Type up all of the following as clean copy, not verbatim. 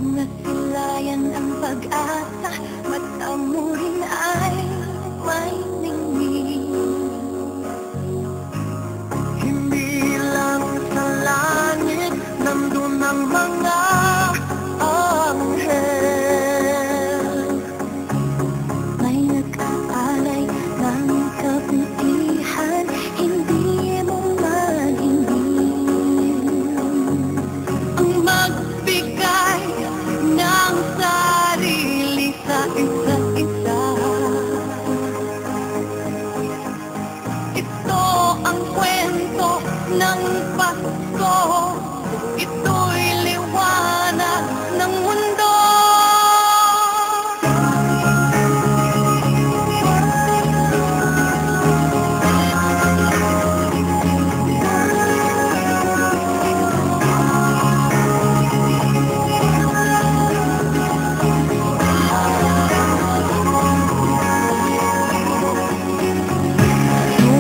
Nasilayan ang pag-asa, mata mo rin ay may ningning. Hindi lang sa langit, nandun ang mga anghel. May nag-aalay ng kabutihan, hindi mo mahingin. Ang magbigay ng sarili sa isa't isa. Ito ang kwento ng Pasko. Ito'y liwanag ng mundo.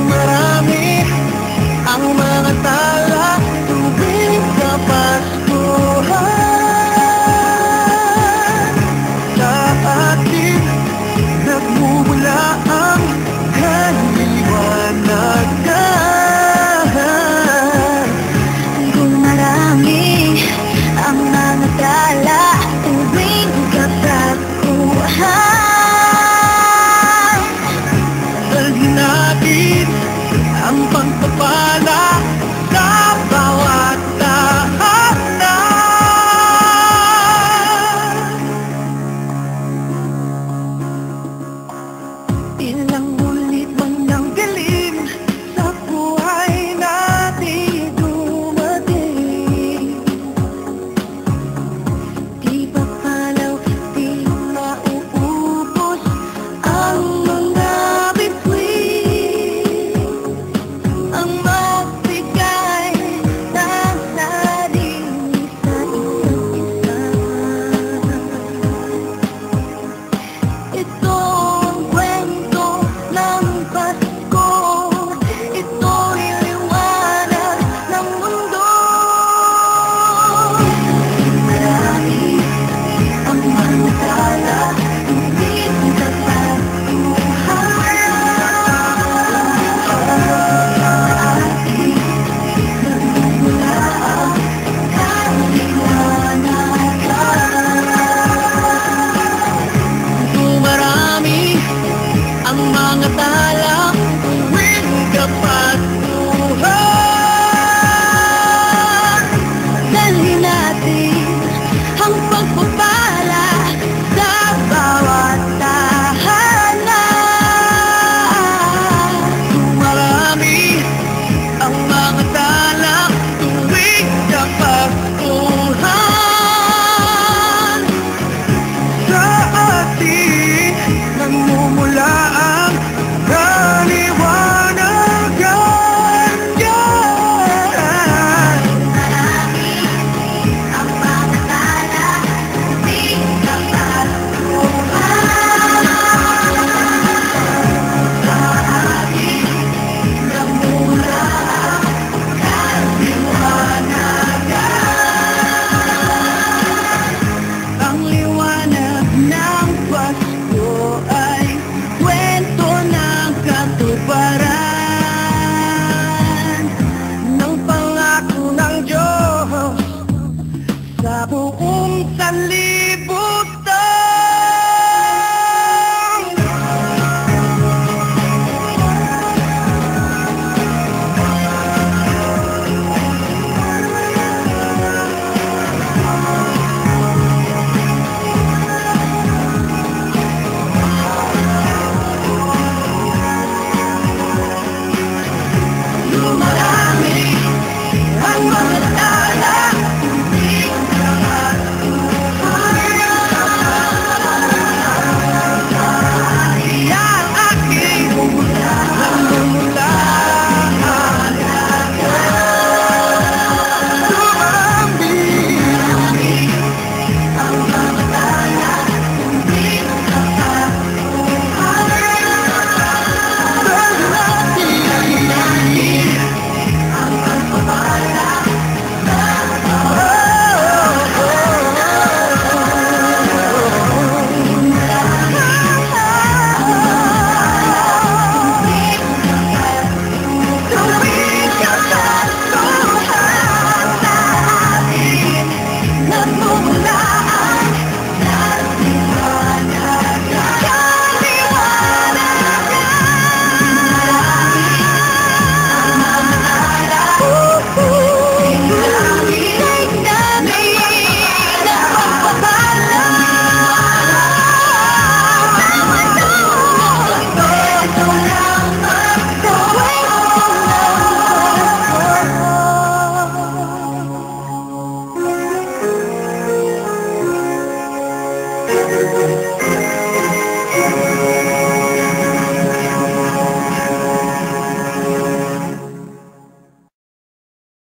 Marami ang mga tala tuwing Kapaskuhan. Sa atin nagmumula ang kaliwanagan. Kung marami ang mga tala tuwing Kapaskuhan, dalhin natin ang pagpapala sa bawat tahanan. Ilang ulit man ng dilim sa buhay natin dumating. Di papalaw, di mauubos ang mga bituin. Ang magbigay ng sarili sa isa't isa. Ito ang kwento ng Pasko. Ito'y liwanag ng mundo. Marami ang mga tala tuwing Kapaskuhan. Marami ang mga tala tuwing Kapaskuhan. Dalhin natin ang pagpapala sa bawat tahanan. Marami ang mga tala tuwing Kapaskuhan. Sa atin nagmumula ang kaliwanagan. Marami ang mga tala tuwing Kapaskuhan. Sa atin nagmumula ang kaliwanagan. Ang liwanag ng Pasko ay kwento ng katuparan ng pangako ng Diyos sa buong sanlibutan.